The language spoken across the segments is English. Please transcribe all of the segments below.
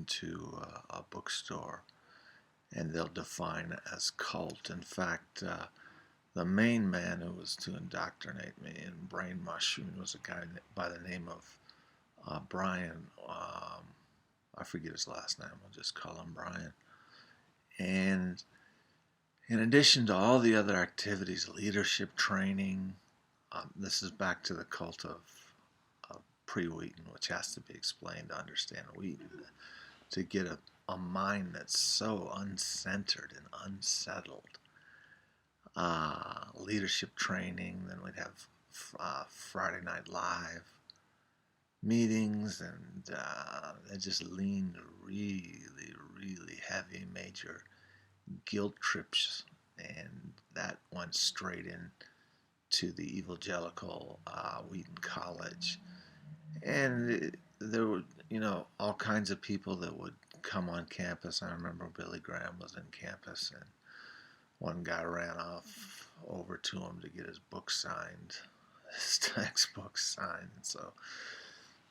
into a bookstore and they'll define it as cult. In fact, the main man who was to indoctrinate me in brain mushroom was a guy by the name of Brian. I forget his last name. I'll just call him Brian. And in addition to all the other activities, leadership training, this is back to the cult of pre-Wheaton, which has to be explained to understand Wheaton, to get a mind that's so uncentered and unsettled. Leadership training, then we'd have Friday Night Live meetings, and they just leaned really, really heavy, major guilt trips, and that went straight in to the evangelical Wheaton College. And there were, all kinds of people that would come on campus. I remember Billy Graham was in campus, and one guy ran off over to him to get his book signed, his textbook signed. So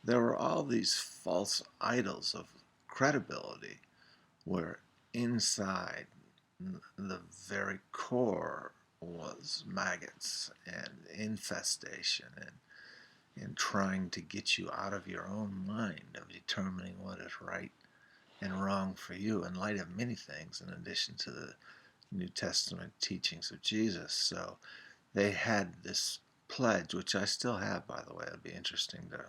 there were all these false idols of credibility where inside the very core was maggots and infestation and trying to get you out of your own mind of determining what is right and wrong for you in light of many things in addition to the New Testament teachings of Jesus. So they had this pledge, which I still have, by the way. It'd be interesting to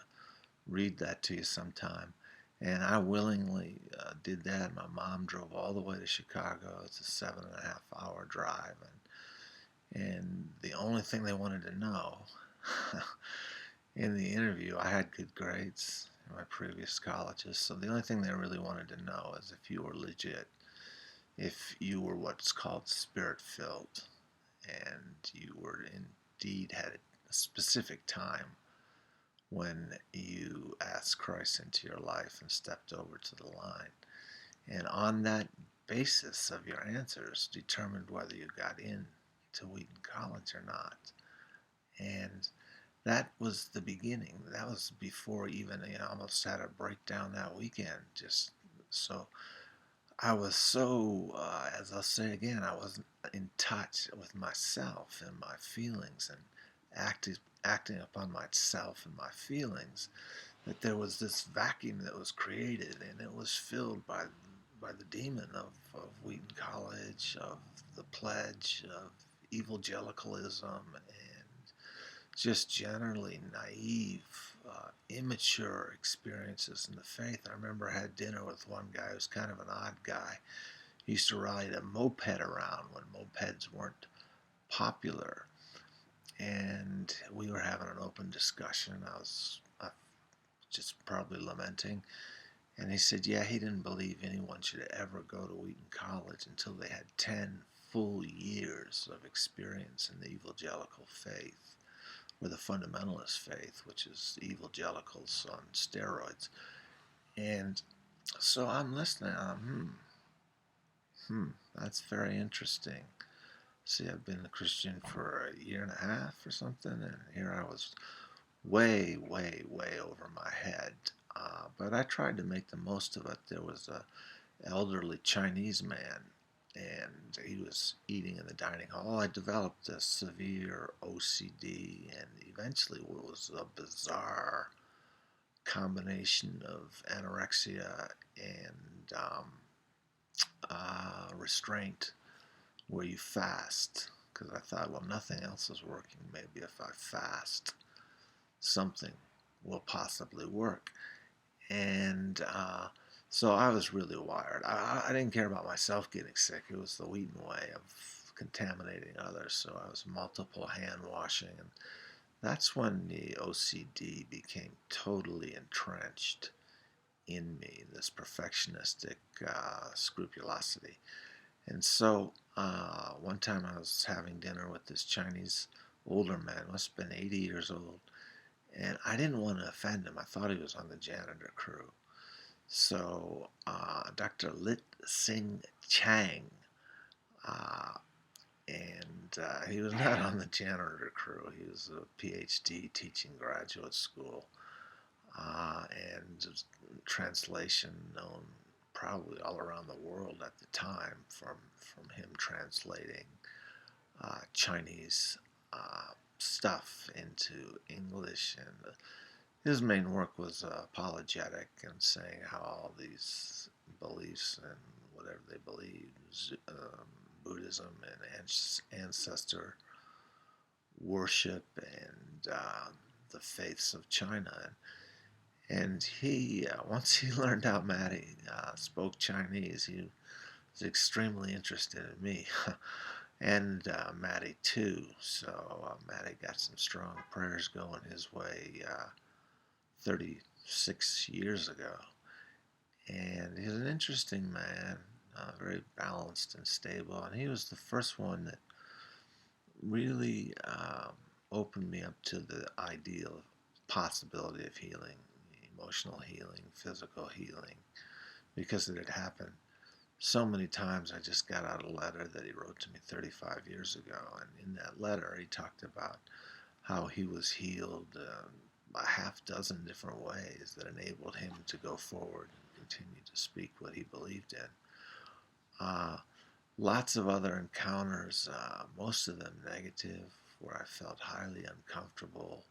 read that to you sometime. And I willingly did that. My mom drove all the way to Chicago. It's a 7.5 hour drive. And the only thing they wanted to know in the interview, I had good grades in my previous colleges. So the only thing they really wanted to know is if you were legit, if you were what's called spirit-filled, and you were indeed had a specific time when you asked Christ into your life and stepped over to the line. And on that basis of your answers determined whether you got in to Wheaton College or not. And that was the beginning. That was before even, I almost had a breakdown that weekend. Just so I was so, as I'll say again, I wasn't in touch with myself and my feelings and acting upon myself and my feelings, that there was this vacuum that was created, and it was filled by the demon of Wheaton College, of the pledge, of evangelicalism, and just generally naive, immature experiences in the faith. I remember I had dinner with one guy who was kind of an odd guy. He used to ride a moped around when mopeds weren't popular. And we were having an open discussion. I was just probably lamenting. And he said, yeah, he didn't believe anyone should ever go to Wheaton College until they had 10 full years of experience in the evangelical faith, or the fundamentalist faith, which is evangelicals on steroids. And so I'm listening. That's very interesting. See, I've been a Christian for a year and a half or something, and here I was way, way, way over my head. But I tried to make the most of it. There was a elderly Chinese man, and he was eating in the dining hall. I developed a severe OCD, and eventually it was a bizarre combination of anorexia and restraint, where you fast, because I thought, well, nothing else is working. Maybe if I fast, something will possibly work. And so I was really wired. I didn't care about myself getting sick. It was the Wheaton way of contaminating others. So I was multiple hand washing, and that's when the OCD became totally entrenched in me, this perfectionistic scrupulosity. And so one time I was having dinner with this Chinese older man, must have been 80 years old, and I didn't want to offend him. I thought he was on the janitor crew. So Dr. Lit Sing Chang, and he was not on the janitor crew. He was a PhD teaching graduate school, and translation known probably all around the world at the time from him translating Chinese stuff into English. And his main work was apologetic and saying how all these beliefs and whatever they believed, Buddhism and ancestor worship and the faiths of China. And he, once he learned how Maddie spoke Chinese, he was extremely interested in me. And Maddie too. So Maddie got some strong prayers going his way 36 years ago. And he's an interesting man, very balanced and stable. And he was the first one that really opened me up to the ideal possibility of healing, emotional healing, physical healing, because it had happened so many times. I just got out a letter that he wrote to me 35 years ago, and in that letter he talked about how he was healed a half dozen different ways that enabled him to go forward and continue to speak what he believed in. Lots of other encounters, most of them negative, where I felt highly uncomfortable.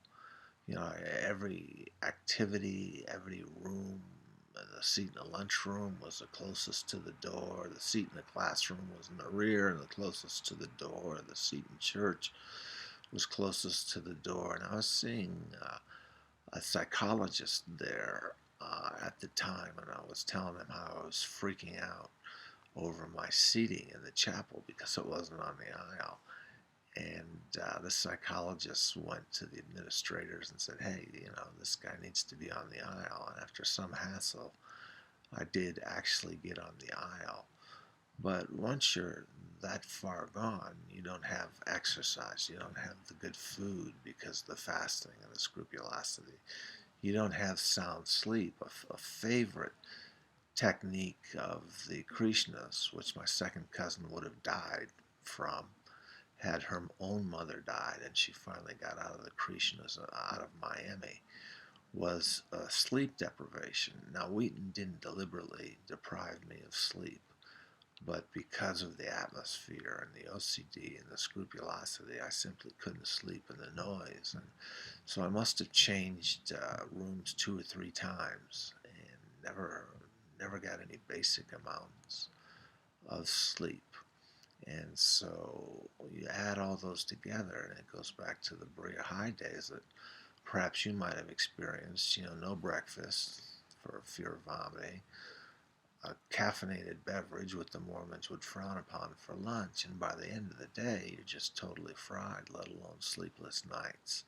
You know, every activity, every room, the seat in the lunchroom was the closest to the door. The seat in the classroom was in the rear and the closest to the door. The seat in church was closest to the door. And I was seeing a psychologist there at the time, and I was telling him how I was freaking out over my seating in the chapel because it wasn't on the aisle. And the psychologist went to the administrators and said, hey, you know, this guy needs to be on the aisle. And after some hassle, I did actually get on the aisle. But once you're that far gone, you don't have exercise, you don't have the good food because of the fasting and the scrupulosity. You don't have sound sleep. A favorite technique of the Krishnas, which my second cousin would have died from, had her own mother died, and she finally got out of the Krishnas, out of Miami, was sleep deprivation. Now, Wheaton didn't deliberately deprive me of sleep, but because of the atmosphere and the OCD and the scrupulosity, I simply couldn't sleep in the noise. And so I must have changed rooms 2 or 3 times and never got any basic amounts of sleep. And so you add all those together, and it goes back to the Berea High days that perhaps you might have experienced. You know, no breakfast for fear of vomiting, a caffeinated beverage, what the Mormons would frown upon, for lunch, and by the end of the day, you're just totally fried, let alone sleepless nights.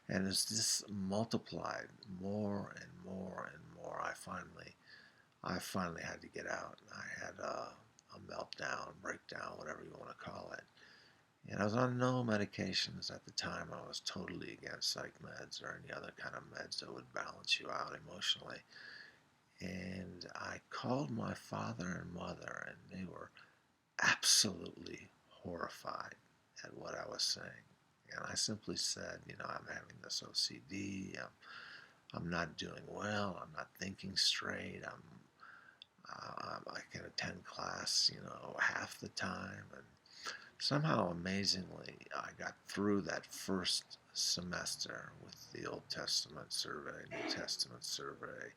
And as this multiplied more and more and more, I finally had to get out. I had a meltdown, breakdown, whatever you want to call it. And I was on no medications at the time. I was totally against psych meds or any other kind of meds that would balance you out emotionally. And I called my father and mother, and they were absolutely horrified at what I was saying. And I simply said, you know, I'm having this OCD. I'm not doing well. I'm not thinking straight. I can attend class, you know, half the time. And somehow, amazingly, I got through that first semester with the Old Testament survey, New Testament survey,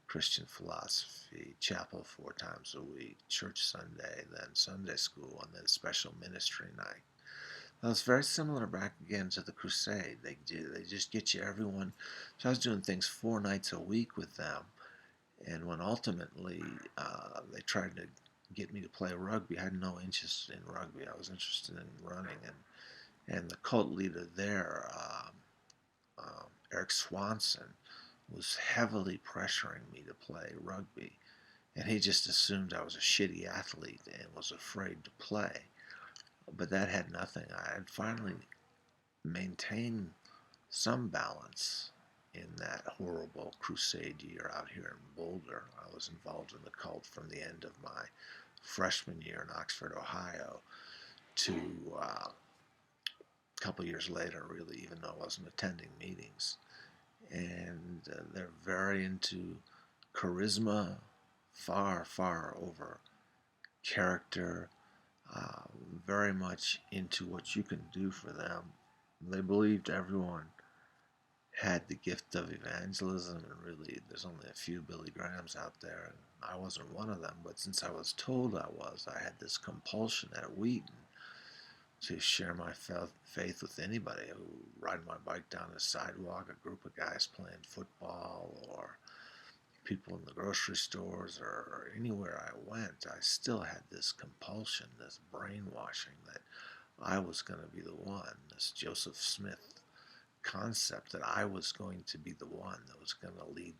Christian philosophy, chapel 4 times a week, church Sunday, then Sunday school, and then special ministry night. Well, it's very similar back again to the crusade. They just get you everyone. So I was doing things 4 nights a week with them, and when ultimately they tried to get me to play rugby, I had no interest in rugby. I was interested in running, and the cult leader there, Eric Swanson, was heavily pressuring me to play rugby, and he just assumed I was a shitty athlete and was afraid to play. But that had nothing. I had finally maintained some balance in that horrible crusade year out here in Boulder. I was involved in the cult from the end of my freshman year in Oxford, Ohio, to a couple years later, really, even though I wasn't attending meetings. And they're very into charisma, far, far over character, uh, very much into what you can do for them. They believed everyone had the gift of evangelism, and really, there's only a few Billy Grahams out there, and I wasn't one of them. But since I was told I was, I had this compulsion at Wheaton to share my faith with anybody who riding my bike down the sidewalk, a group of guys playing football, or people in the grocery stores, or anywhere I went. I still had this compulsion, this brainwashing that I was going to be the one, this Joseph Smith concept that I was going to be the one that was going to lead